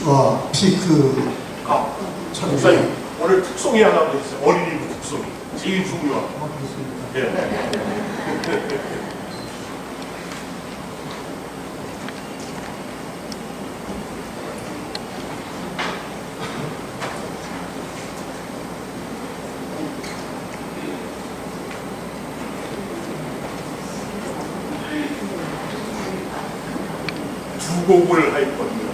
혹시 목사님, 오늘 특송이 하나 있어요. 어린이부 특송이. 제일 중요한. 그렇습니다. 예. 두 곡을 할 겁니다.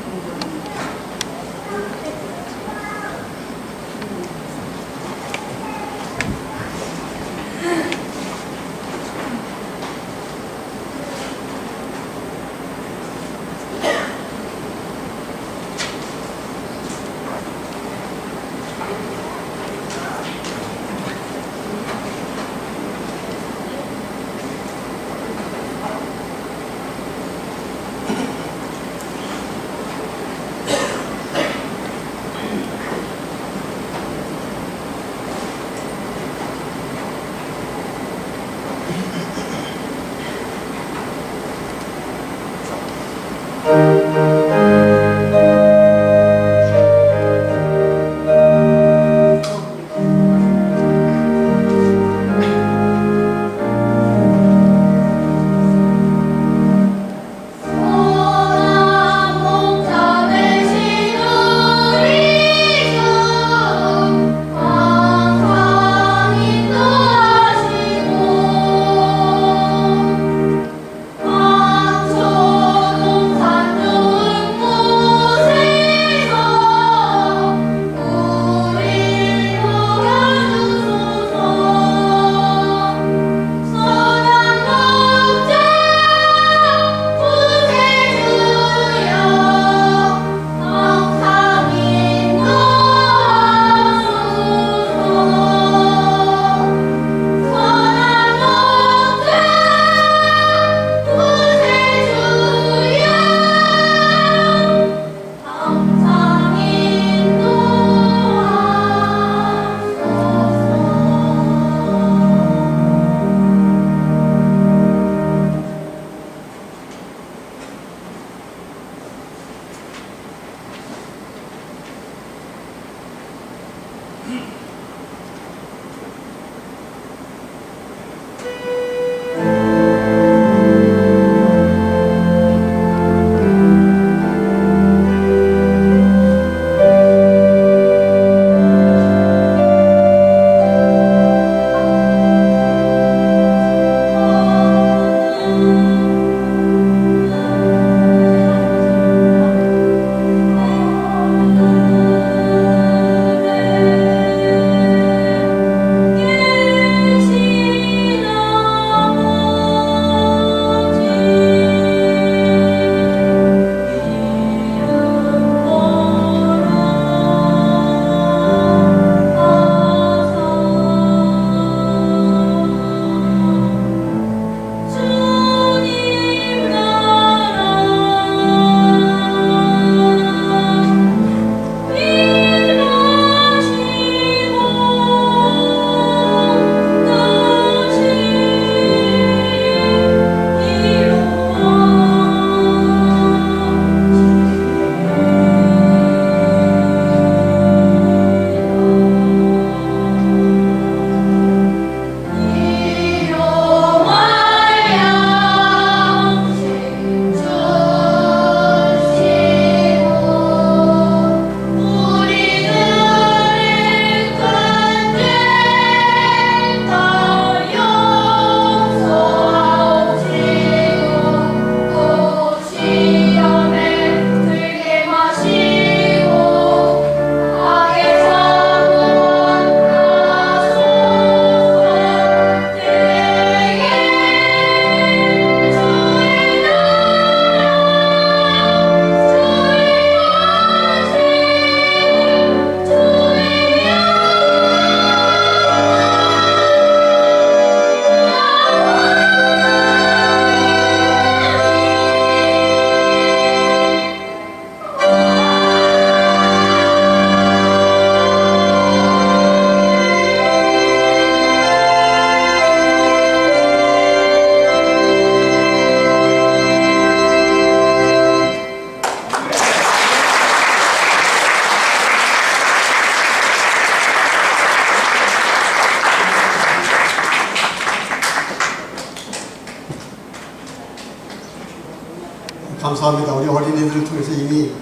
감사합니다. 우리 어린이들을 통해서 이미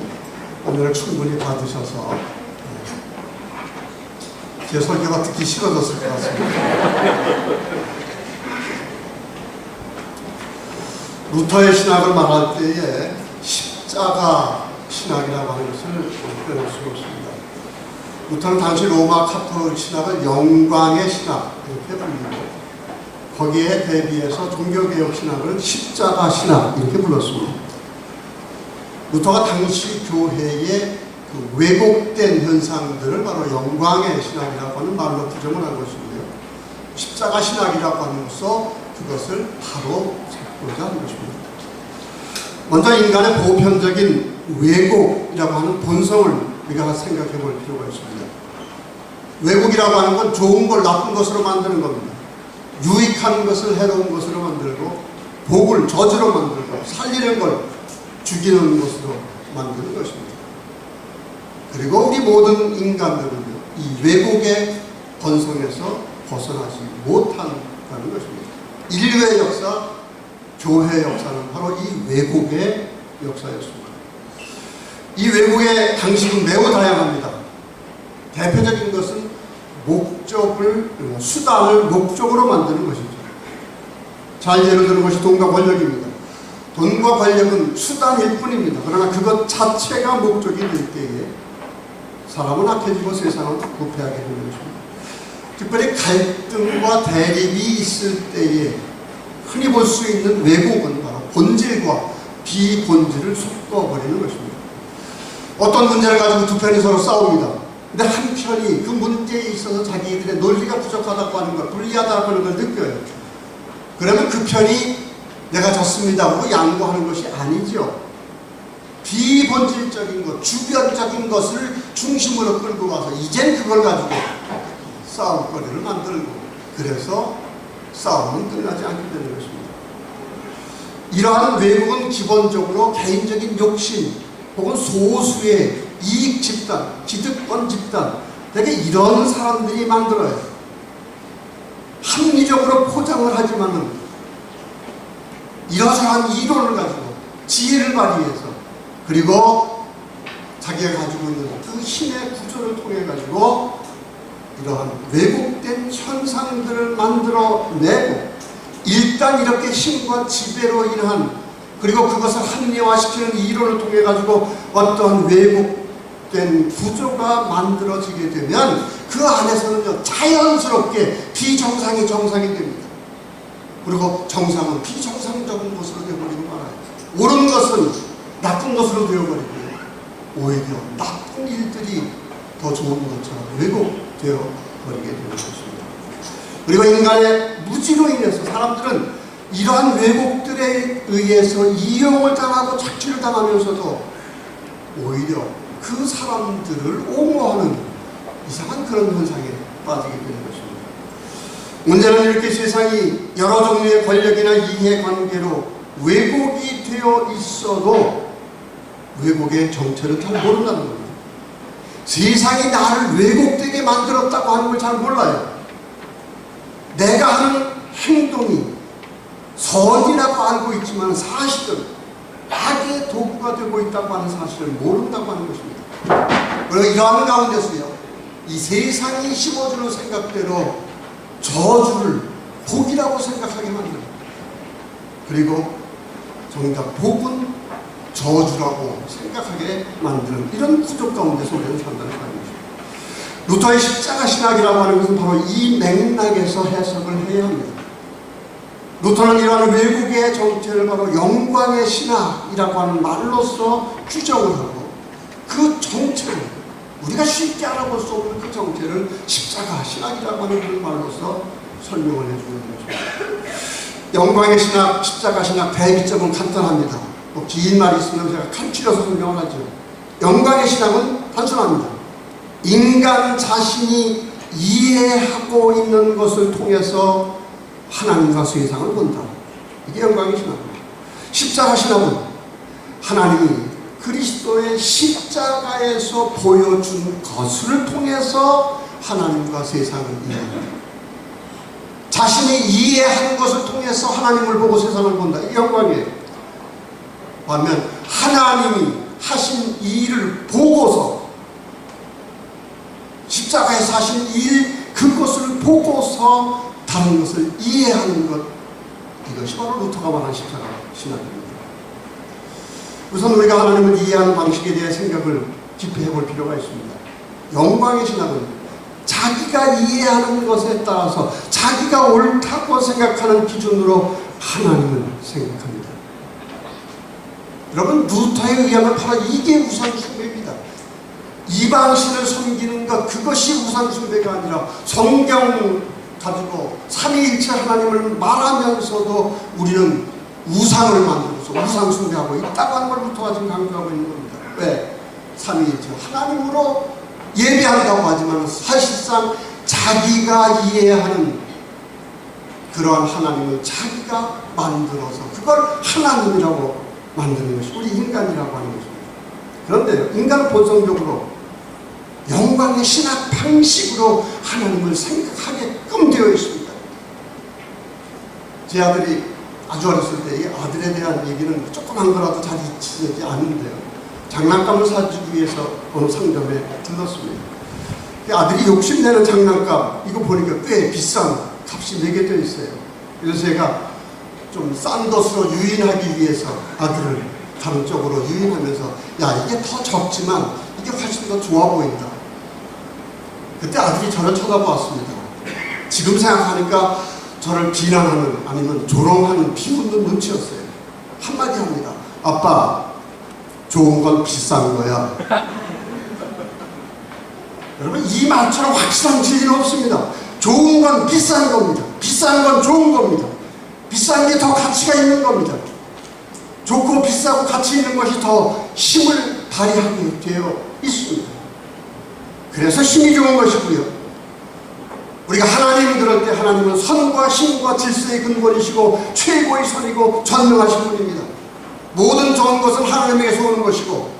오늘을 충분히 받으셔서 제 설교가 듣기 싫어졌을 것 같습니다. 루터의 신학을 말할 때에 십자가 신학이라고 하는 것을 빼놓을 수가 없습니다. 루터는 당시 로마 카톨릭 신학을 영광의 신학 이렇게 불리고, 거기에 대비해서 종교개혁 신학을 십자가 신학 이렇게 불렀습니다. 루터가 당시 교회의 그 왜곡된 현상들을 바로 영광의 신학이라고 하는 말로 부정을 한 것이고요. 십자가 신학이라고 함으로써 그것을 바로 잡고자 하는 것입니다. 먼저 인간의 보편적인 왜곡이라고 하는 본성을 우리가 생각해 볼 필요가 있습니다. 왜곡이라고 하는 건 좋은 걸 나쁜 것으로 만드는 겁니다. 유익한 것을 해로운 것으로 만들고, 복을 저주로 만들고, 살리는 걸 죽이는 것으로 만드는 것입니다. 그리고 우리 모든 인간들은요, 이 왜곡의 본성에서 벗어나지 못한다는 것입니다. 인류의 역사, 교회의 역사는 바로 이 왜곡의 역사였습니다. 이 왜곡의 방식은 매우 다양합니다. 대표적인 것은 수단을 목적으로 만드는 것이죠. 잘 예를 드는 것이 돈과 권력입니다. 돈과 권력은 수단일 뿐입니다. 그러나 그것 자체가 목적이 될 때에 사람은 악해지고 세상은 부패하게 되는 것입니다. 특별히 갈등과 대립이 있을 때에 흔히 볼 수 있는 왜곡은 바로 본질과 비본질을 섞어버리는 것입니다. 어떤 문제를 가지고 두 편이 서로 싸웁니다. 근데 한 편이 그 문제에 있어서 자기들의 논리가 부족하다고 하는 걸, 불리하다고 하는 걸 느껴요. 그러면 그 편이 내가 졌습니다 하고 양보하는 것이 아니죠. 비본질적인 것, 주변적인 것을 중심으로 끌고 와서 이젠 그걸 가지고 싸움거리를 만들고, 그래서 싸움은 끝나지 않게 되는 것입니다. 이러한 왜곡은 기본적으로 개인적인 욕심 혹은 소수의 이익 집단, 기득권 집단, 되게 이런 사람들이 만들어요. 합리적으로 포장을 하지만은 이러저러한 이론을 가지고 지혜를 발휘해서, 그리고 자기가 가지고 있는 그 힘의 구조를 통해 가지고 이러한 왜곡된 현상들을 만들어내고, 일단 이렇게 힘과 지배로 인한, 그리고 그것을 합리화시키는 이론을 통해 가지고 어떤 왜곡된 구조가 만들어지게 되면 그 안에서는요, 자연스럽게 비정상이 정상이 됩니다. 그리고 정상은 비정상적인 것으로 되어버리고 말아요. 옳은 것은 나쁜 것으로 되어버리고요, 오히려 나쁜 일들이 더 좋은 것처럼 왜곡되어 버리게 되는 것입니다. 그리고 인간의 무지로 인해서 사람들은 이러한 왜곡들에 의해서 이용을 당하고 착취를 당하면서도 오히려 그 사람들을 옹호하는 이상한 그런 현상에 빠지게 되는 것입니다. 문제는 이렇게 세상이 여러 종류의 권력이나 이해관계로 왜곡이 되어 있어도 왜곡의 정체를 잘 모른다는 겁니다. 세상이 나를 왜곡되게 만들었다고 하는 걸 잘 몰라요. 내가 하는 행동이 선이라고 알고 있지만 사실은 악의 도구가 되고 있다고 하는 사실을 모른다고 하는 것입니다. 그리고 이러한 가운데서요, 이 세상이 심어주는 생각대로 저주를 복이라고 생각하게 만듭니다. 그리고 정작 복은 저주라고 생각하게 만드는 이런 구조 가운데서 우리는 산다는 말입니다. 루터의 십자가 신학이라고 하는 것은 바로 이 맥락에서 해석을 해야 합니다. 루터는 이러한 왜곡의 정체를 바로 영광의 신학이라고 하는 말로서 규정을 하고, 그 정체를, 우리가 쉽게 알아볼 수 없는 그 정체를 십자가 신학이라고 하는 그 말로서 설명을 해주는 것입니다. 영광의 신학, 십자가 신학 대비점은 간단합니다. 뭐 긴 말이 있으면 제가 간추려서 설명을 하죠. 영광의 신학은 단순합니다. 인간 자신이 이해하고 있는 것을 통해서 하나님과 세상을 본다. 이게 영광의 신학입니다. 십자가 신학은 하나님이 그리스도의 십자가에서 보여준 것을 통해서 하나님과 세상을 이해합니다. 자신이 이해한 것을 통해서 하나님을 보고 세상을 본다. 이게 영광이에요. 반면 하나님이 하신 이 일을 보고서, 십자가에서 하신 일, 그것을 보고서 다른 것을 이해하는 것, 이것이 바로 루터가 말한 십자가 신학입니다. 우선 우리가 하나님을 이해하는 방식에 대해 생각을 깊이 해볼 필요가 있습니다. 영광의 신학은 자기가 이해하는 것에 따라서 자기가 옳다고 생각하는 기준으로 하나님을 생각합니다. 여러분, 루터에 의하면 바로 이게 우상숭배입니다. 이방신을 섬기는 것, 그것이 우상숭배가 아니라 성경 가지고 삼위일체 하나님을 말하면서도 우리는 우상을 만들어서 우상숭배하고 있다고 하는 걸 루터가 지금 강조하고 있는 겁니다. 왜? 삼위일체 하나님으로 예배한다고 하지만 사실상 자기가 이해하는 그러한 하나님을 자기가 만들어서 그걸 하나님이라고 만드는 것이 우리 인간이라고 하는 것입니다. 그런데 인간은 본성적으로 영광의 신학 방식으로 하나님을 생각하게끔 되어 있습니다. 제 아들이 아주 어렸을 때 이 아들에 대한 얘기는 조그만 거라도 잘 잊히지 않는데요. 장난감을 사주기 위해서 어느 상점에 들렀습니다. 아들이 욕심내는 장난감, 이거 보니까 꽤 비싼 값이 매겨져 있어요. 그래서 제가 좀 싼 것으로 유인하기 위해서 아들을 다른 쪽으로 유인하면서, 야, 이게 더 적지만 이게 훨씬 더 좋아 보인다. 그때 아들이 저를 쳐다보았습니다. 지금 생각하니까 저를 비난하는, 아니면 조롱하는, 비웃는 눈치였어요. 한마디 합니다. 아빠, 좋은 건 비싼 거야. 여러분, 이 말처럼 확실한 진리는 없습니다. 좋은 건 비싼 겁니다. 비싼 건 좋은 겁니다. 비싼 게 더 가치가 있는 겁니다. 좋고 비싸고 가치 있는 것이 더 힘을 발휘하게 되어 있습니다. 그래서 힘이 좋은 것이고요. 우리가 하나님 들을 때 하나님은 선과 힘과 질서의 근본이시고 최고의 선이고 전능하신 분입니다. 모든 좋은 것은 하나님에게서 오는 것이고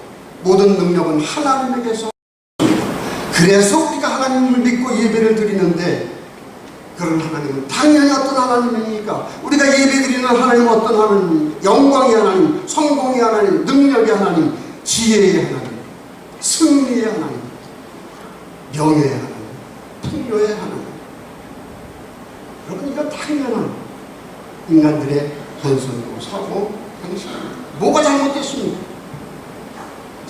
모든 능력은 하나님에게서 옵니다. 그래서 우리가 하나님을 믿고 예배를 드리는데, 그런 하나님은 당연히 어떤 하나님입니까? 우리가 예배드리는 하나님은 어떤 하나님입니까? 영광의 하나님, 성공의 하나님, 능력의 하나님, 지혜의 하나님, 승리의 하나님, 명예의 하나님, 풍요의 하나님. 여러분, 이건 당연한 인간들의 본성이고 사고 방식입니다. 뭐가 잘못됐습니까?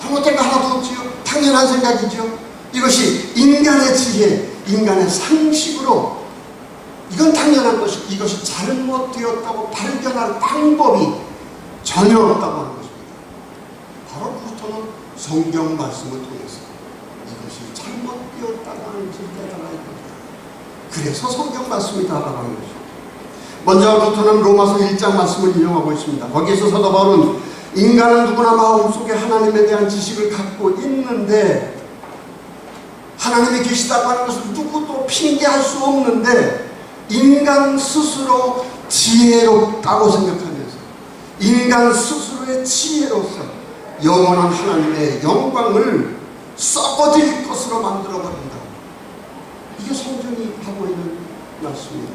잘못된 거 하나도 없지요. 당연한 생각이죠. 이것이 인간의 지혜, 인간의 상식으로 이건 당연한 것이고, 이것이 잘못되었다고 발견할 방법이 전혀 없다고 하는 것입니다. 바로 루터는 성경 말씀을 통해서 이것이 잘못되었다고 하는 것을 깨달아야 됩니다. 그래서 성경 말씀이 다가가는 것입니다. 먼저 루터는 로마서 1장 말씀을 인용하고 있습니다. 거기에서 사도 바울은 인간은 누구나 마음속에 하나님에 대한 지식을 갖고 있는데, 하나님이 계시다고 하는 것을 누구도 핑계할 수 없는데, 인간 스스로 지혜롭다고 생각하면서 인간 스스로의 지혜로서 영원한 하나님의 영광을 썩어질 것으로 만들어버린다. 이게 성경이 하고 있는 말씀입니다.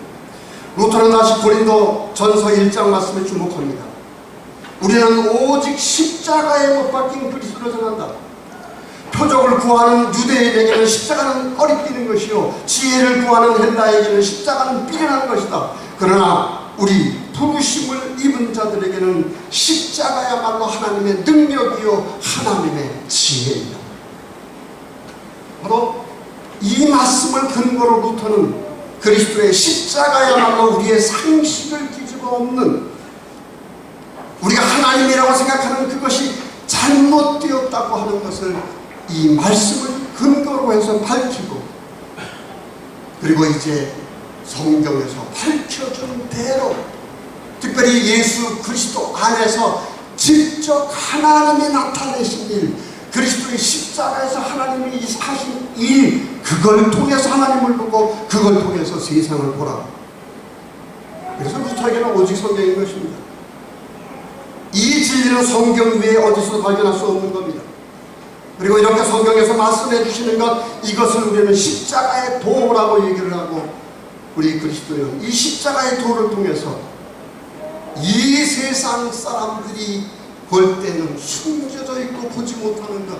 루터는 다시 고린도 전서 1장 말씀에 주목합니다. 우리는 오직 십자가에 못 박힌 그리스도를 전한다. 표적을 구하는 유대인에게는 십자가는 꺼리끼는 것이요, 지혜를 구하는 헬라에게는 십자가는 삐련한 것이다. 그러나 우리 부르심을 입은 자들에게는 십자가야말로 하나님의 능력이요 하나님의 지혜이다. 바로 이 말씀을 근거로 루터는 그리스도의 십자가야말로 우리의 상식을 뒤집어 엎는, 우리가 하나님이라고 생각하는 그것이 잘못되었다고 하는 것을 이 말씀을 근거로 해서 밝히고, 그리고 이제 성경에서 밝혀준 대로, 특별히 예수 그리스도 안에서 직접 하나님이 나타내신 일, 그리스도의 십자가에서 하나님이 하신 일, 그걸 통해서 하나님을 보고 그걸 통해서 세상을 보라. 그래서 루터에게는 오직 성경인 것입니다. 이 진리는 성경 외에 어디서도 발견할 수 없는 겁니다. 그리고 이렇게 성경에서 말씀해 주시는 것, 이것을 우리는 십자가의 도라고 얘기를 하고, 우리 그리스도는 이 십자가의 도를 통해서 이 세상 사람들이 볼 때는 숨겨져 있고 보지 못하는 것,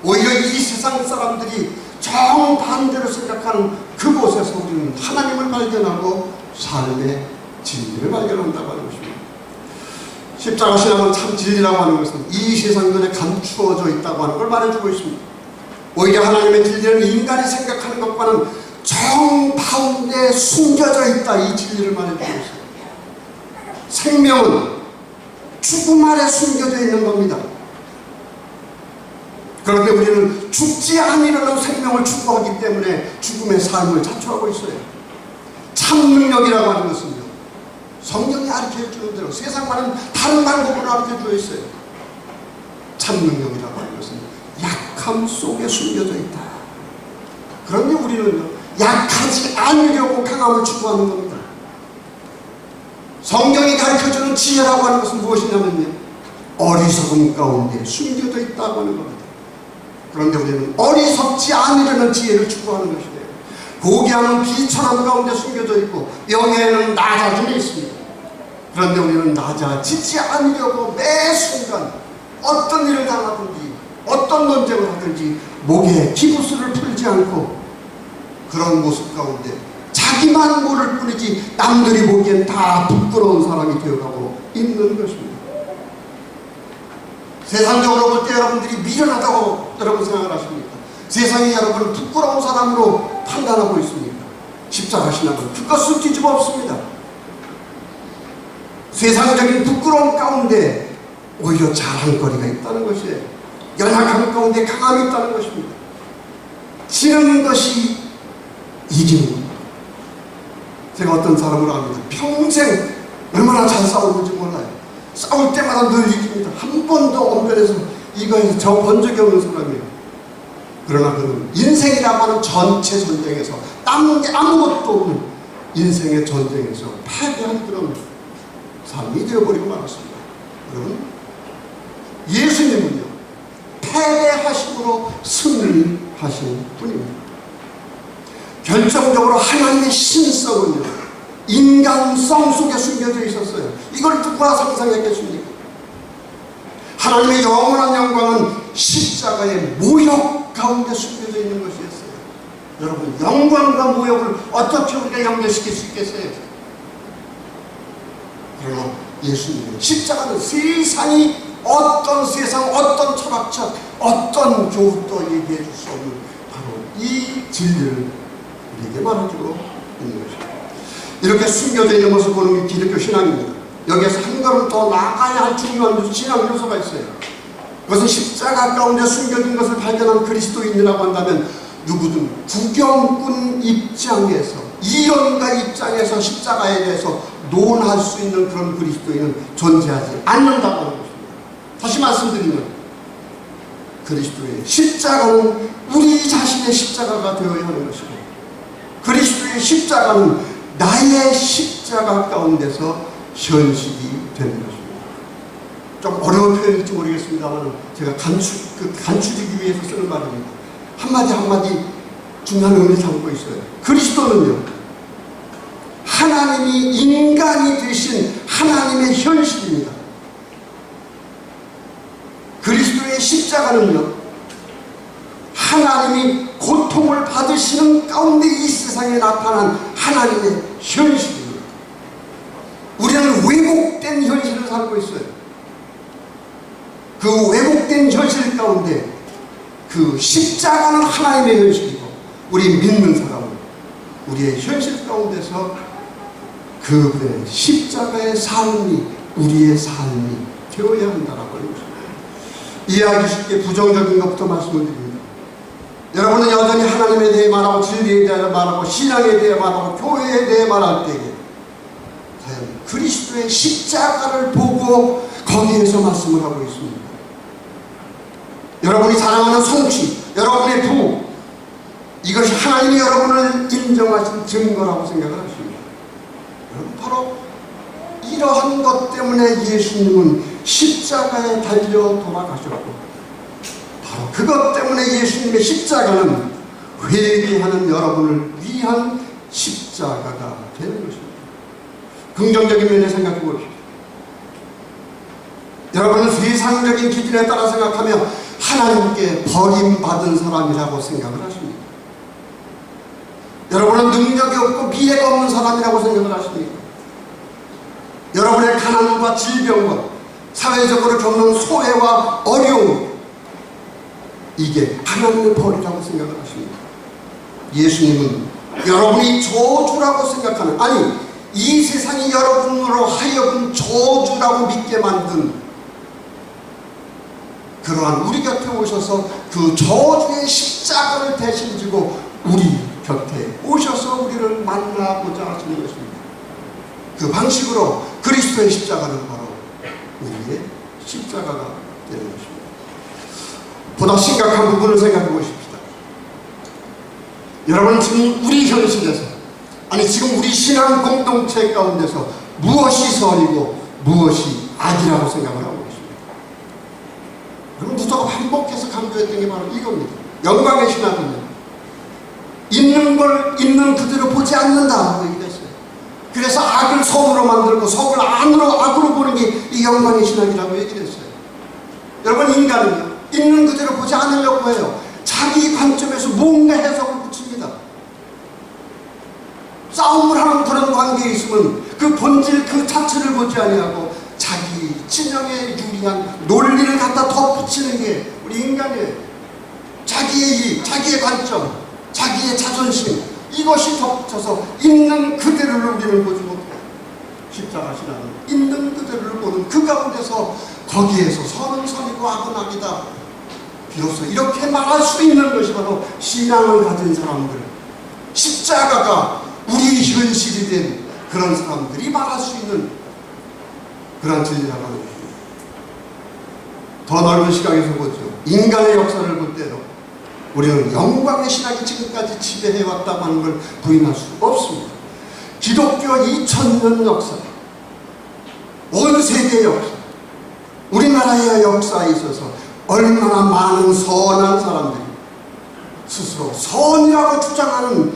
오히려 이 세상 사람들이 정반대로 생각하는 그곳에서 우리는 하나님을 발견하고 삶의 진리를 발견한다고 하는 것입니다. 십자가 신앙은 참 진리라고 하는 것은 이 세상 눈에 감추어져 있다고 하는 걸 말해주고 있습니다. 오히려 하나님의 진리는 인간이 생각하는 것과는 정가운데 숨겨져 있다, 이 진리를 말해주고 있습니다. 생명은 죽음 아래 숨겨져 있는 겁니다. 그런데 우리는 죽지 않으려는 생명을 추구하기 때문에 죽음의 삶을 자초하고 있어요. 참 능력이라고 하는 것은요, 성경이 가르쳐주는 대로 세상과는 다른 방법으로 가르쳐주어 있어요. 참 능력이라고 하는 것은 약함 속에 숨겨져 있다. 그런데 우리는 약하지 않으려고 강함을 추구하는 겁니다. 성경이 가르쳐주는 지혜라고 하는 것은 무엇이냐면요, 어리석음 가운데 숨겨져 있다고 하는 겁니다. 그런데 우리는 어리석지 않으려는 지혜를 추구하는 것이에요. 고귀함은 비천함 가운데 숨겨져 있고 영예에는 낮아짐이 있습니다. 그런데 우리는 낮아지지 않으려고 매 순간 어떤 일을 당하든지 어떤 논쟁을 하든지 목에 기부스를 풀지 않고 그런 모습 가운데 자기만 모를 뿐이지 남들이 보기엔 다 부끄러운 사람이 되어가고 있는 것입니다. 세상적으로 볼 때 여러분들이 미련하다고 여러분 생각하십니까? 세상이 여러분을 부끄러운 사람으로 판단하고 있습니까? 십자가 신앙은 그것을 뒤집어 엎습니다. 세상적인 부끄러움 가운데 오히려 자랑거리가 있다는 것이에요. 연약함 가운데 강함이 있다는 것입니다. 지는 것이 이기는 겁니다. 제가 어떤 사람을 압니다. 평생 얼마나 잘 싸우는지 몰라요. 싸울 때마다 늘 이깁니다. 한 번도 언변에서 이거에서 저 본 적이 없는 사람이에요. 그러나 그는 인생이라고 하는 전체 전쟁에서 남은 게 아무것도 없는 인생의 전쟁에서 패배한 그런 삶이 되어버리고 말았습니다. 여러분, 예수님은요, 패배하심으로 승리하신 분입니다. 결정적으로 하나님의 신성은요, 인간성 속에 숨겨져 있었어요. 이걸 누가 상상했겠습니까? 하나님의 영원한 영광은 십자가의 모욕 가운데 숨겨져 있는 것이었어요. 여러분, 영광과 모욕을 어떻게 우리가 연결시킬 수 있겠어요? 그러나 예수님은 십자가는 세상이 어떤 세상, 어떤 철학적, 어떤 교훈도 얘기해 줄 수 없는 바로 이 진리를 우리에게 말해주고 있는 것입니다. 이렇게 숨겨져 있는 것을 보는 게 기독교 신앙입니다. 여기에서 한 걸음 더 나아가야 할 중요한 신앙 요소가 있어요. 그것은 십자가 가운데 숨겨진 것을 발견한 그리스도인이라고 한다면 누구든 구경꾼 입장에서, 이론가 입장에서 십자가에 대해서 논할 수 있는 그런 그리스도인은 존재하지 않는다고 하는 것입니다. 다시 말씀드리면 그리스도의 십자가는 우리 자신의 십자가가 되어야 하는 것이고, 그리스도의 십자가는 나의 십자가 가운데서 현실이 되는 것입니다. 좀 어려운 표현일지 모르겠습니다만 제가 간추리기 위해서 쓰는 말입니다. 한마디 한마디 중요한 의미를 담고 있어요. 그리스도는요, 하나님이 인간이 되신 하나님의 현실입니다. 그리스도의 십자가는요, 하나님이 고통을 받으시는 가운데 이 세상에 나타난 하나님의 현실입니다. 우리는 왜곡된 현실을 살고 있어요. 그 왜곡된 현실 가운데 그 십자가는 하나님의 현실이고, 우리 믿는 사람은 우리의 현실 가운데서 그분의 십자가의 삶이 우리의 삶이 되어야 한다라고 하는 것입니다. 이해하기 쉽게 부정적인 것부터 말씀을 드립니다. 여러분은 여전히 하나님에 대해 말하고, 진리에 대해 말하고, 신앙에 대해 말하고, 교회에 대해 말할 때에 과연 그리스도의 십자가를 보고 거기에서 말씀을 하고 있습니다. 여러분이 사랑하는 성취, 여러분의 부부, 이것이 하나님이 여러분을 인정하신 증거라고 생각을 하십니다. 여러분, 바로 이러한 것 때문에 예수님은 십자가에 달려 돌아가셨고, 바로 그것 때문에 예수님의 십자가는 회개하는 여러분을 위한 십자가가 되는 것입니다. 긍정적인 면에 생각해 보십시오. 여러분은 세상적인 기준에 따라 생각하며 하나님께 버림받은 사람이라고 생각을 하십니까? 여러분은 능력이 없고 미래가 없는 사람이라고 생각을 하십니까? 여러분의 가난과 질병과 사회적으로 겪는 소외와 어려움, 이게 하나님의 벌이라고 생각을 하십니까? 예수님은 여러분이 저주라고 생각하는, 아니 이 세상이 여러분으로 하여금 저주라고 믿게 만든 그러한 우리 곁에 오셔서 그 저주의 십자가를 대신 지고 우리 곁에 오셔서 우리를 만나고자 하시는 것입니다. 그 방식으로 그리스도의 십자가는 바로 우리의 십자가가 되는 것입니다. 보다 심각한 부분을 생각해 보십시다. 여러분, 지금 우리 현실에서, 아니 지금 우리 신앙 공동체 가운데서 무엇이 선이고 무엇이 악이라고 생각을 하고 계십니까? 여러분, 누가 반복해서 강조했던 게 바로 이겁니다. 영광의 신앙은요, 있는 걸 있는 그대로 보지 않는다고 얘기했어요. 그래서 악을 선으로 만들고 선을 악으로 보는 게 이 영광의 신앙이라고 얘기를 했어요. 여러분, 인간은요, 있는 그대로 보지 않으려고 해요. 자기 관점에서 뭔가 해석을 붙입니다. 싸움을 하는 그런 관계에 있으면 그 본질 그 자체를 보지 아니하고 자기 진영에 유리한 논리를 갖다 덧붙이는 게 우리 인간이에요. 자기의 일, 자기의 관점, 자기의 자존심, 이것이 덧붙여서 있는 그대로를 우리는 보지 못해요. 십자가 신앙은 있는 그대로를 보는 그 가운데서 거기에서 선은 선이고 악은 악이다, 비로소 이렇게 말할 수 있는 것이 바로 신앙을 가진 사람들, 십자가가 우리 현실이 된 그런 사람들이 말할 수 있는 그런 진리라고 하는 것입니다. 더 넓은 시각에서 보죠. 인간의 역사를 볼 때도 우리는 영광의 신학이 지금까지 지배해왔다고 하는 걸 부인할 수 없습니다. 기독교 2000년 역사, 온 세계의 역사, 우리나라의 역사에 있어서 얼마나 많은 선한 사람들이 스스로 선이라고 주장하는,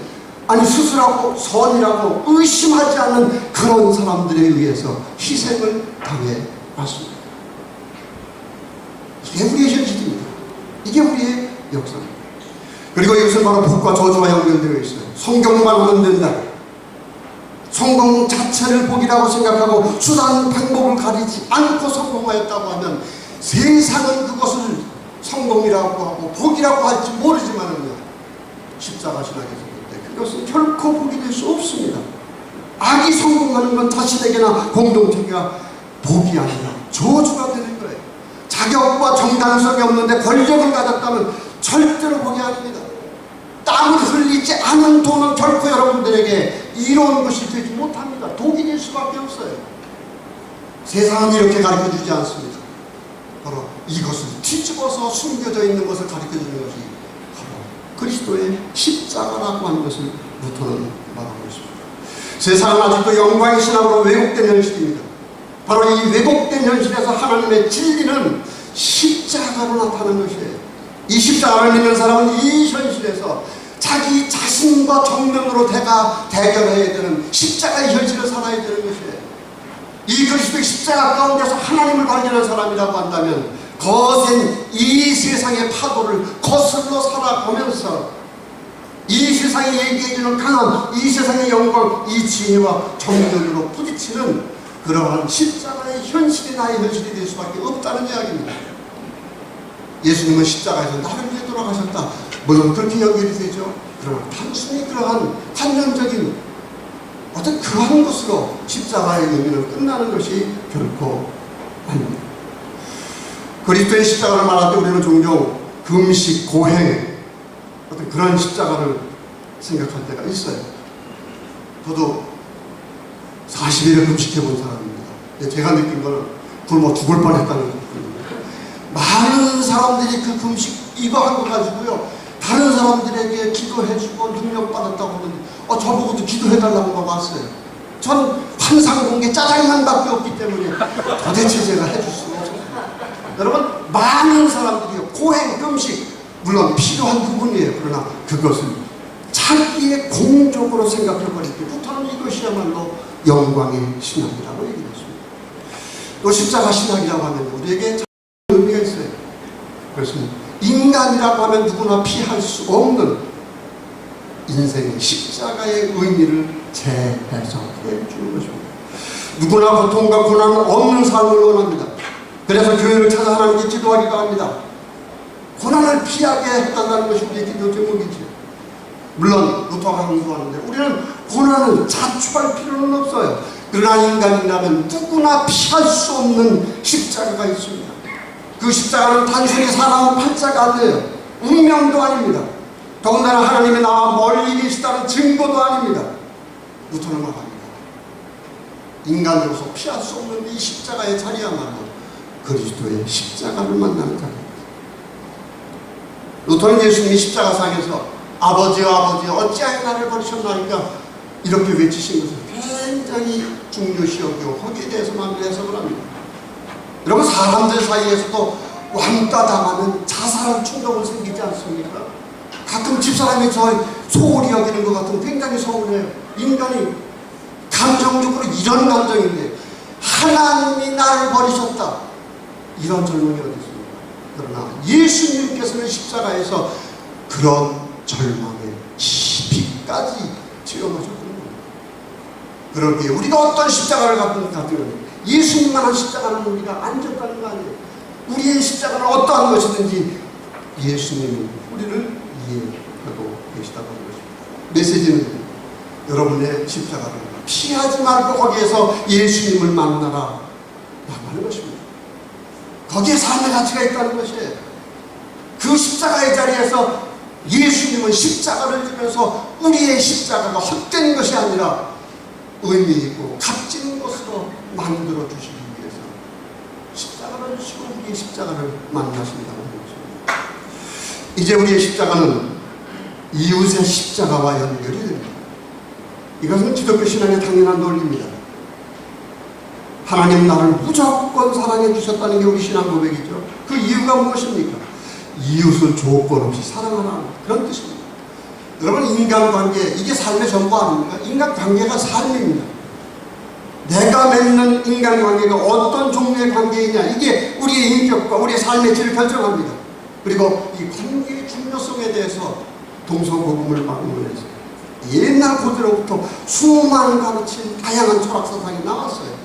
아니 스스로 선이라고 의심하지 않는 그런 사람들에 의해서 희생을 당해왔습니다. 이게 우리의 현실입니다. 이게 우리의 역사입니다. 그리고 이것은 바로 복과 저주와 연결되어 있어요. 성경만 하면 된다. 성공 자체를 복이라고 생각하고 수단 방법을 가리지 않고 성공하였다고 하면 세상은 그것을 성공이라고 하고 복이라고 할지 모르지만은요, 십자가 신학에서 볼 때 그것은 결코 복이 될 수 없습니다. 악이 성공하는 건 자신에게나 공동체가 복이 아니라 저주가 되는 거예요. 자격과 정당성이 없는데 권력을 가졌다면 절대로 복이 아닙니다. 땀을 흘리지 않은 돈은 결코 여러분들에게 이로운 것이 되지 못합니다. 독이 될 수밖에 없어요. 세상은 이렇게 가르쳐주지 않습니다. 바로 이것을 뒤집어서 숨겨져 있는 것을 가르쳐주는 것이 바로 그리스도의 십자가라고 하는 것을 루터는 말하고 있습니다. 세상은 아직도 영광의 신앙으로 왜곡된 현실입니다. 바로 이 왜곡된 현실에서 하나님의 진리는 십자가로 나타나는 것이에요. 이 십자가를 믿는 사람은 이 현실에서 자기 자신과 정면으로 대결해야 되는 십자가의 현실을 살아야 되는 것이에요. 이 그리스도의 십자가 가운데서 하나님을 발견한 사람이라고 한다면 거센 이 세상의 파도를 거슬러 살아가면서 이 세상이 얘기해주는 강함, 이 세상의 영광, 이 지혜와 정면으로 부딪히는 그러한 십자가의 현실이 나의 현실이 될 수밖에 없다는 이야기입니다. 예수님은 십자가에서 나를 위해 돌아가셨다, 물론 그렇게 연결이 되죠. 그러나 단순히 그러한 한면적인 어떤 그러한 것으로 십자가의 의미는 끝나는 것이 결코 아닙니다. 그리스도의 십자가를 말할 때 우리는 종종 금식, 고행, 어떤 그런 십자가를 생각할 때가 있어요. 저도 40일을 금식해 본 사람입니다. 제가 느낀 거는 굶어 죽을 뻔했다는 거거든요. 많은 사람들이 그 금식 이거 한 거 가지고요, 다른 사람들에게 기도해주고 능력받았다고 하는데 저보고도 기도해달라고 막 왔어요. 전 환상 본 게 짜장면밖에 없기 때문에 도대체 제가 해줄 수가 없어요. 여러분, 많은 사람들이요, 고행, 금식 물론 필요한 부분이에요. 그러나 그것을 자기의 공적으로 생각해버릴 때부터는 이것이야말로 영광의 신앙이라고 얘기했습니다. 또 십자가 신앙이라고 하면 우리에게 그것은 인간이라고 하면 누구나 피할 수 없는 인생의 십자가의 의미를 재해석해 주는 것입니다. 누구나 고통과 고난 없는 삶을 원합니다. 그래서 교회를 찾아 하나님께 기도하기도 합니다. 고난을 피하게 해달라는 것이 우리의 기도 제목이지. 물론 루터가 강조하는데 우리는 고난을 자초할 필요는 없어요. 그러나 인간이라면 누구나 피할 수 없는 십자가가 있습니다. 그 십자가는 단순히 사람 팔자가 아니에요. 운명도 아닙니다. 더군다나 하나님이 나와 멀리 계시다는 증거도 아닙니다. 루터는 말합니다. 인간으로서 피할 수 없는 이 십자가의 자리야말로 그리스도의 십자가를 만나는 자리입니다. 루터는 예수님이 십자가상에서 아버지여 아버지여 어찌하여 나를 버리셨나이까 이렇게 외치신 것을 굉장히 중요시 여기고 거기에 대해서만 해석을 합니다. 여러분, 사람들 사이에서도 왕따 당하면 자살할 충동을 생기지 않습니까? 가끔 집사람이 저 소홀히 여기는 것 같으면 굉장히 서운해요. 인간이 감정적으로 이런 감정인데 하나님이 나를 버리셨다, 이런 절망이 어디 있습니까? 그러나 예수님께서는 십자가에서 그런 절망의 깊이까지 체험하셨거든요. 그러기에 우리가 어떤 십자가를 갖든 예수님만한 십자가는 우리가 안 졌다는 거 아니에요. 우리의 십자가는 어떠한 것이든지 예수님이 우리를 이해하고 계시다고 하는 것입니다. 메시지는 여러분의 십자가를 피하지 말고 거기에서 예수님을 만나라 하는 것입니다. 거기에 삶의 가치가 있다는 것이에요. 그 십자가의 자리에서 예수님은 십자가를 지면서 우리의 십자가가 헛된 것이 아니라 의미 있고 값진 것으로 만들어 주시기 위해서 십자가를 주시고 우리의 십자가를 만나신다고 하는 것입니다. 이제 우리의 십자가는 이웃의 십자가와 연결이 됩니다. 이것은 기독교 신앙의 당연한 논리입니다. 하나님 나를 무조건 사랑해 주셨다는 게 우리 신앙 고백이죠. 그 이유가 무엇입니까? 이웃을 조건 없이 사랑하라는 그런 뜻입니다. 여러분, 인간관계, 이게 삶의 전부 아닙니까? 인간관계가 삶입니다. 내가 맺는 인간관계가 어떤 종류의 관계이냐, 이게 우리의 인격과 우리의 삶의 질을 결정합니다. 그리고 이 관계의 중요성에 대해서 동서고금을 방문해서 옛날 고대로부터 수많은 가르침, 다양한 철학사상이 나왔어요.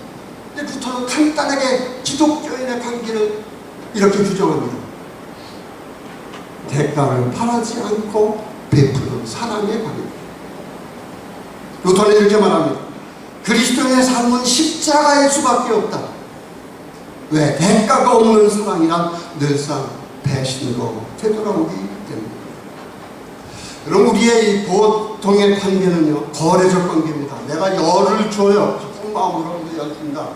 근데 부터는 간단하게 기독교인의 관계를 이렇게 규정합니다. 대가를 바라지 않고 베푸는 사랑의 관계입니다. 루터는 이렇게 말합니다. 그리스도의 삶은 십자가일 수밖에 없다. 왜? 대가가 없는 사랑이란 늘상 배신으로 되돌아오기 때문입니다. 여러분, 우리의 이 보통의 관계는요, 거래적 관계입니다. 내가 열을 줘요. 기쁜 마음으로 열준다.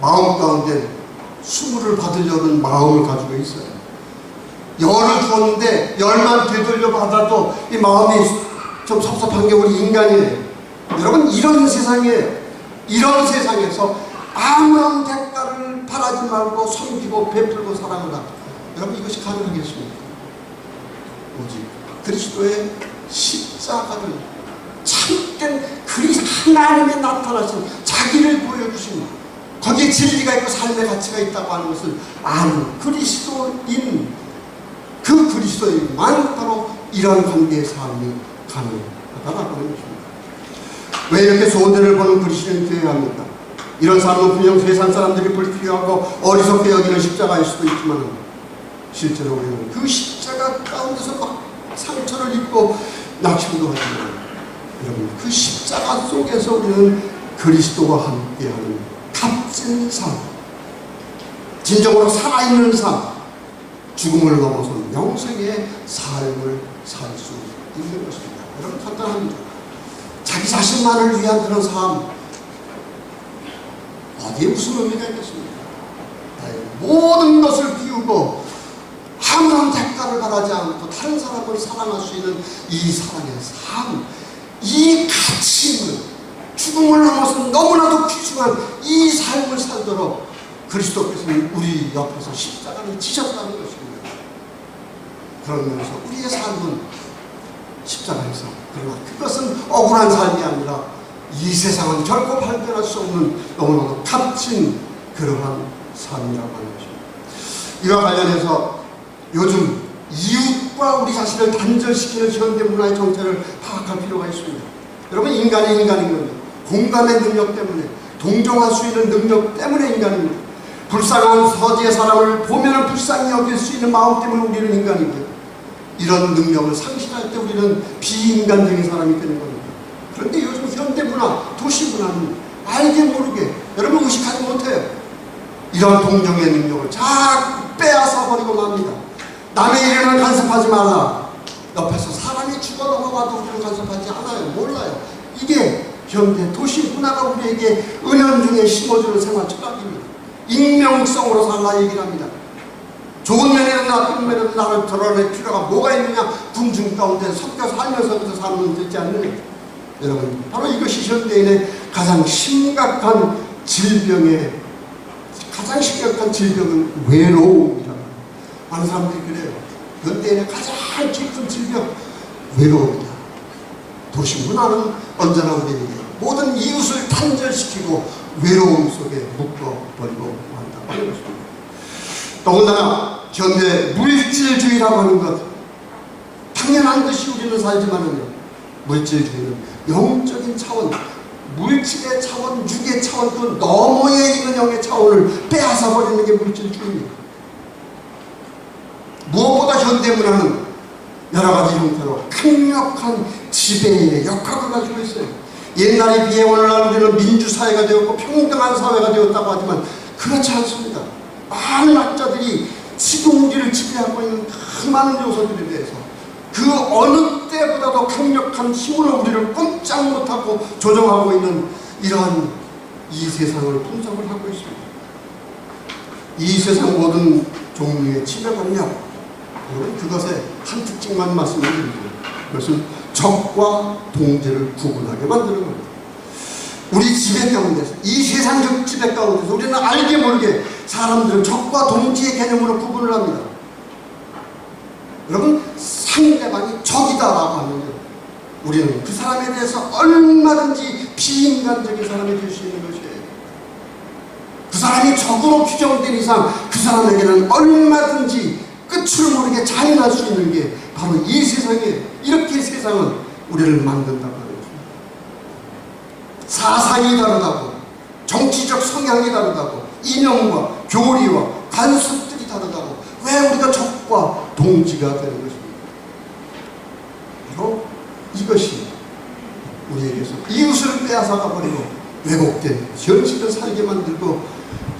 마음 가운데 수물을 받으려는 마음을 가지고 있어요. 열을 주었는데 열만 되돌려 받아도 이 마음이 좀 섭섭한 게 우리 인간이에요. 여러분, 이런 세상에, 이런 세상에서 아무런 대가를 바라지 말고 섬기고 베풀고 사랑하라. 여러분, 이것이 가능하겠습니까? 오직 그리스도의 십자가를 참된 하나님이 나타나신 자기를 보여주신, 거기에 진리가 있고 삶의 가치가 있다고 하는 것을 아는 그리스도인, 그 그리스도인만 바로 이런 관계의 삶이 가능하다고 하는 것입니다. 왜 이렇게 소원대를 보는 그리스도인 되어야 합니까? 이런 삶은 분명 세상 사람들이 불필요하고 어리석게 여기는 십자가일 수도 있지만 실제로 우리는 그 십자가 가운데서 막 상처를 입고 낙심도 하지만, 여러분, 그 십자가 속에서 우리는 그리스도와 함께하는 값진 삶, 진정으로 살아있는 삶, 죽음을 넘어선 영생의 삶을 살 수 있는 것입니다. 여러분, 간단합니다. 자기 자신만을 위한 그런 삶, 어디에 무슨 의미가 있겠습니까? 모든 것을 비우고 아무런 대가를 바라지 않고 다른 사람을 사랑할 수 있는 이 사랑의 삶, 이 가치를, 죽음을 넘어선 너무나도 귀중한 이 삶을 살도록 그리스도께서는 우리 옆에서 십자가를 지셨다는 것입니다. 그러면서 우리의 삶은 십자가에서, 그러나 그것은 억울한 삶이 아니라 이 세상은 결코 발견할 수 없는 너무나도 값진 그러한 삶이라고 하는 것입니다. 이와 관련해서 요즘 이웃과 우리 자신을 단절시키는 현대 문화의 정체를 파악할 필요가 있습니다. 여러분, 인간이 인간인 겁니다. 공감의 능력 때문에, 동정할 수 있는 능력 때문에 인간입니다. 불쌍한 서지의 사람을 보면 불쌍히 여길 수 있는 마음 때문에 우리는 인간이고요. 이런 능력을 상실할 때 우리는 비인간적인 사람이 되는 겁니다. 그런데 요즘 현대 문화, 도시 문화는 알게 모르게, 여러분 의식하지 못해요. 이런 동정의 능력을 자꾸 빼앗아 버리고 맙니다. 남의 일에는 간섭하지 말라. 옆에서 사람이 죽어 넘어가도 우리는 간섭하지 않아요. 몰라요. 이게 현대 도시 문화가 우리에게 은연중에 심어주는 생활 철학입니다. 익명성으로 살라 얘기를 합니다. 좋은 면에는 나쁜 면에는 나를 드러낼 필요가 뭐가 있느냐. 군중 가운데 섞여 살면서부터 사는 되지 않느냐. 여러분, 바로 이것이 현대인의 가장 심각한 질병은 외로움이다. 많은 사람들이 그래요. 현대인의 가장 깊은 질병, 외로움이다. 도시 문화는 언제나 우리에게 모든 이웃을 단절시키고 외로움 속에 묶어버리고 한다. 더군다나 현대 물질주의라고 하는 것, 당연한 듯이 우리는 살지만은요, 물질주의는 영적인 차원, 물질의 차원, 육의 차원, 그 너머에 있는 영의 차원을 빼앗아 버리는 게 물질주의입니다. 무엇보다 현대문화는 여러 가지 형태로 강력한 지배의 역할을 가지고 있어요. 옛날에 비해 오늘날 우리는 민주사회가 되었고 평등한 사회가 되었다고 하지만 그렇지 않습니다. 많은 학자들이 지금 우리를 지배하고 있는 그 많은 요소들에 대해서 그 어느 때보다도 강력한 힘으로 우리를 꼼짝 못하고 조종하고 있는 이러한 이 세상을 분석을 하고 있습니다. 이 세상 모든 종류의 지배관력, 그것의 한 특징만 말씀드립니다. 그것은 적과 동지를 구분하게 만드는 겁니다. 우리 지배 가운데서, 이 세상적 지배 가운데서 우리는 알게 모르게 사람들은 적과 동지의 개념으로 구분을 합니다. 여러분, 상대방이 적이다라고 하면 우리는 그 사람에 대해서 얼마든지 비인간적인 사람이 될 수 있는 것이에요. 그 사람이 적으로 규정된 이상 그 사람에게는 얼마든지 끝을 모르게 잔인할 수 있는 게 바로 이 세상에, 이렇게 세상은 우리를 만든다고 하는 것입니다. 사상이 다르다고, 정치적 성향이 다르다고, 이념과 교리와 관습들이 다르다고, 왜 우리가 적과 동지가 되는 것입니다. 바로 이것이 우리에게서 이웃을 빼앗아가 버리고 왜곡된 현실을 살게 만들고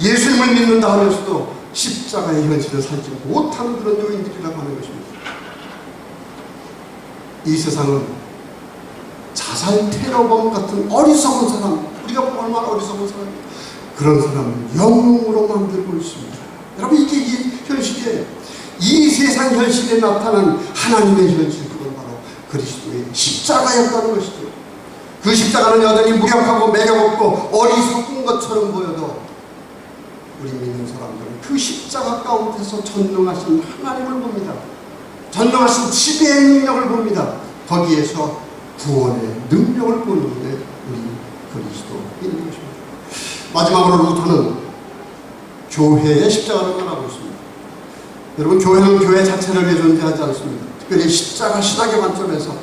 예수님을 믿는다 하면서도 십자가의 현실을 살지 못하는 그런 요인들이라고 하는 것입니다. 이 세상은 자살 테러범 같은 어리석은 사람, 우리가 얼마나 어리석은 사람이에요. 그런 사람을 영웅으로 만들고 있습니다. 여러분, 이게 이 현실이에요. 이 세상 현실에 나타난 하나님의 현실, 그건 바로 그리스도의 십자가였다는 것이죠. 그 십자가는 여전히 무력하고 매력없고 어리석은 것처럼 보여도 우리 믿는 사람들은 그 십자가 가운데서 전능하신 하나님을 봅니다. 전능하신 지배의 능력을 봅니다. 거기에서 구원의 능력을 보는데 우리 그리스도인 것입니다. 마지막으로 루터는 교회의 십자가를 말하고 있습니다. 여러분, 교회는 교회 자체를 위해 존재하지 않습니다. 특별히 십자가 신학의 관점에서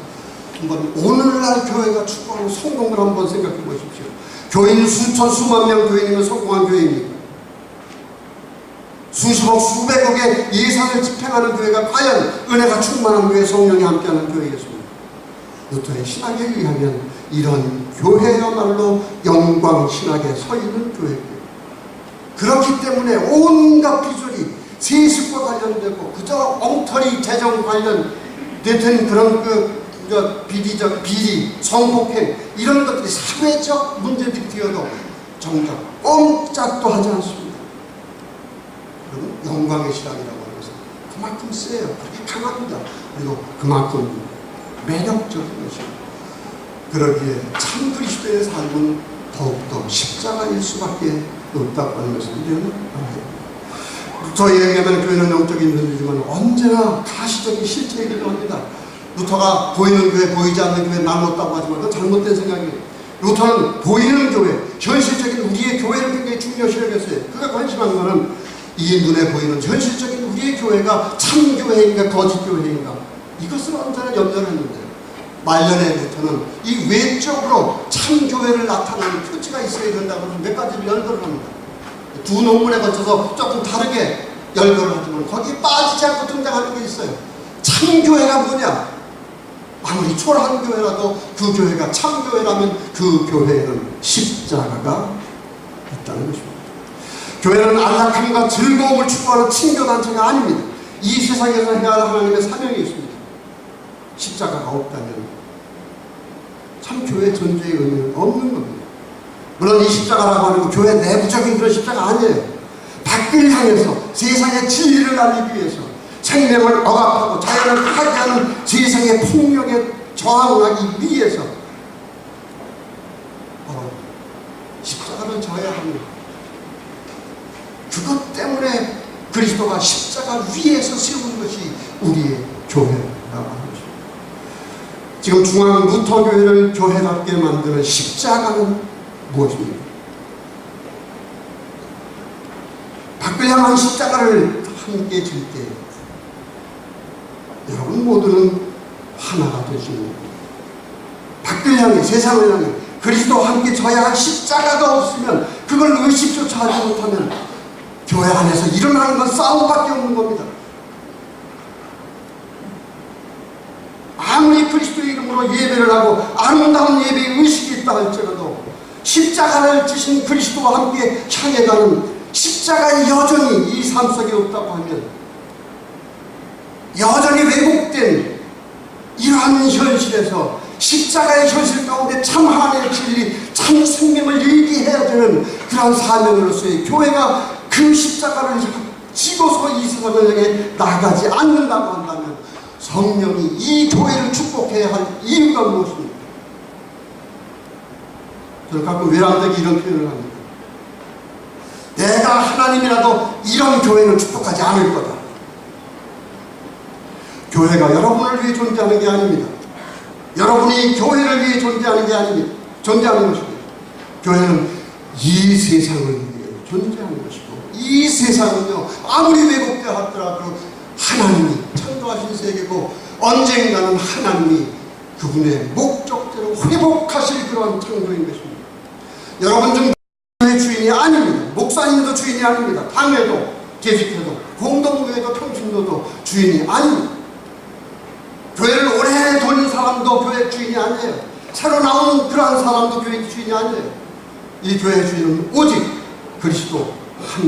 한번 오늘날 교회가 추구하는 성공을 한번 생각해 보십시오. 교인 수천 수만 명 교인이면 성공한 교회입니까? 수십억 수백억의 예산을 집행하는 교회가 과연 은혜가 충만한 교회, 성령이 함께하는 교회겠습니까? 루터의 신학에 의하면 이런 교회야말로 영광 신학에 서 있는 교회입니다. 그렇기 때문에 온갖 비술이 세습과 관련되고 그저 엉터리 재정 관련된 그런 비리적 비리, 성폭행 이런 것들이 사회적 문제들이 되어도 정작 꼼짝도 하지 않습니다. 여러분, 영광의 신학이라고 하면서 그만큼 세요. 그렇게 강합니다. 그리고 그만큼 매력적인 것입니다. 그러기에 참 그리스도의 삶은 더욱더 십자가일 수밖에 없다고 하는 것을 우리는 알아요. 저희에 의하면 교회는 영적인 존재지만 언제나 가시적인 실체이기도 합니다. 루터가 보이는 교회, 보이지 않는 교회 나눴다고 하지만 그건 잘못된 생각이에요. 루터는 보이는 교회, 현실적인 우리의 교회를 굉장히 중요시 여겼어요. 그가 관심한 것은 이 눈에 보이는 현실적인 우리의 교회가 참 교회인가 거짓 교회인가 이것을 언제나 염려를 했는데요. 말년에부터는 이 외적으로 참 교회를 나타내는 표지가 있어야 된다고 해서 몇 가지를 열거를 합니다. 두 논문에 거쳐서 조금 다르게 열거를 하지만 거기에 빠지지 않고 등장하는 게 있어요. 참 교회가 뭐냐? 아무리 초라한 교회라도 그 교회가 참 교회라면 그 교회에는 십자가가 있다는 것입니다. 교회는 안락함과 즐거움을 추구하는 친교단체가 아닙니다. 이 세상에서 해야 할 하나님의 사명이 있습니다. 십자가가 없다면 참 교회 존재의 의미는 없는 겁니다. 물론 이 십자가라고 하는 건 교회 내부적인 그런 십자가 아니에요. 밖을 향해서 세상의 진리를 알리기 위해서 생명을 억압하고 자연을 파괴하는 세상의 폭력에 저항하기 위해서 십자가를 져야 합니다. 그것 때문에 그리스도가 십자가 위에서 세운 것이 우리의 교회라고 하는 것입니다. 지금 중앙 루터 교회를 교회답게 만드는 십자가는 무엇입니까? 밖을 향한 십자가를 함께 질 때 여러분 모두는 하나가 되시는 겁니다. 밖을 향해 세상을 향해 그리스도와 함께 져야 할 십자가가 없으면 그걸 의식조차 하지 못하면 교회 안에서 일어나는 건 싸움밖에 없는 겁니다. 아무리 그리스도의 이름으로 예배를 하고 아름다운 예배의 의식이 있다 할지라도 십자가를 지신 그리스도와 함께 향해 가는 십자가의 여정이 이 삶 속에 없다고 하면 여전히 왜곡된 이러한 현실에서 십자가의 현실 가운데 참 하나님의 진리, 참 생명을 얘기해야 되는 그러한 사명으로서의 교회가 그 십자가를 지고서 이 세상을 향해 나가지 않는다고 한다면 성령이 이 교회를 축복해야 할 이유가 무엇입니까? 저는 가끔 외람되게 이런 표현을 합니다. 내가 하나님이라도 이런 교회는 축복하지 않을 거다. 교회가 여러분을 위해 존재하는 게 아닙니다. 여러분이 교회를 위해 존재하는 게 아닙니다. 존재하는 것입니다. 교회는 이 세상을 위해 존재하는 것이고 이 세상은요 아무리 왜곡되어 하더라도 하나님이 창조하신 세계고 언젠가는 하나님이 그분의 목적대로 회복하실 그런 창조인 것입니다. 여러분 중 교회 주인이 아닙니다. 목사님도 주인이 아닙니다. 당회도 재직회도 공동교회도 평신도도 주인이 아닙니다. 교회를 오래 도는 사람도 교회 주인이 아니에요. 새로 나오는 그러한 사람도 교회 주인이 아니에요. 이 교회 주인은 오직 그리스도 한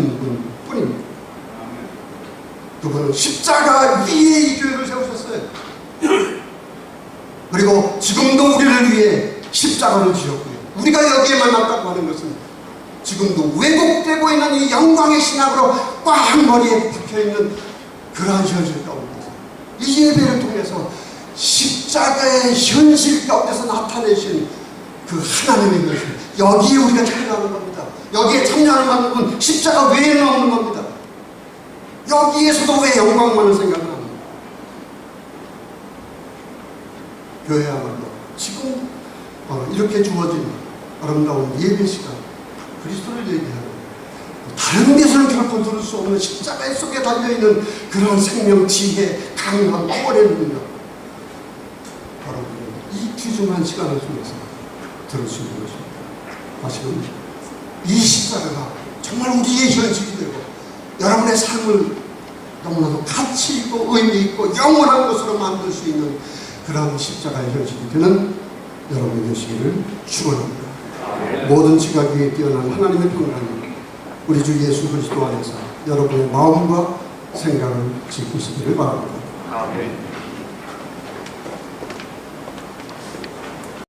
분뿐입니다. 그분은 십자가 위에 이 교회를 세우셨어요. 그리고 지금도 우리를 위해 십자가를 지었고요. 우리가 여기에만 남다고 하는 것은 지금도 왜곡되고 있는 이 영광의 신학으로 꽉 머리에 박혀있는 그러한 현실 가운데서 이 예배를 통해서 십자가의 현실 가운데서 나타내신 그 하나님의 현실, 여기에 우리가 참여하는 겁니다. 여기에 참여하는 방법은 십자가 외에는 없는 겁니다. 여기에서도 왜 영광만을 생각을 합니까? 교회야말로 지금 이렇게 주어진 아름다운 예배 시간, 그리스도를 얘기하는 다른 데서는 결코 들을 수 없는 십자가 속에 달려있는 그런 생명, 지혜, 강함, 구원의 능력, 여러분은 이 귀중한 시간을 통해서 들을 수 있는 것입니다. 다시금 이 십자가가 정말 우리의 현실이 되고 여러분의 삶을 너무나도 가치 있고 의미 있고 영원한 것으로 만들 수 있는 그런 십자가의 현실이 되는 여러분이 되시기를 축원합니다. 모든 지각에 뛰어난 하나님의 평강이 우리 주 예수 그리스도 안에서 여러분의 마음과 생각을 지키시기를 바랍니다. 아멘.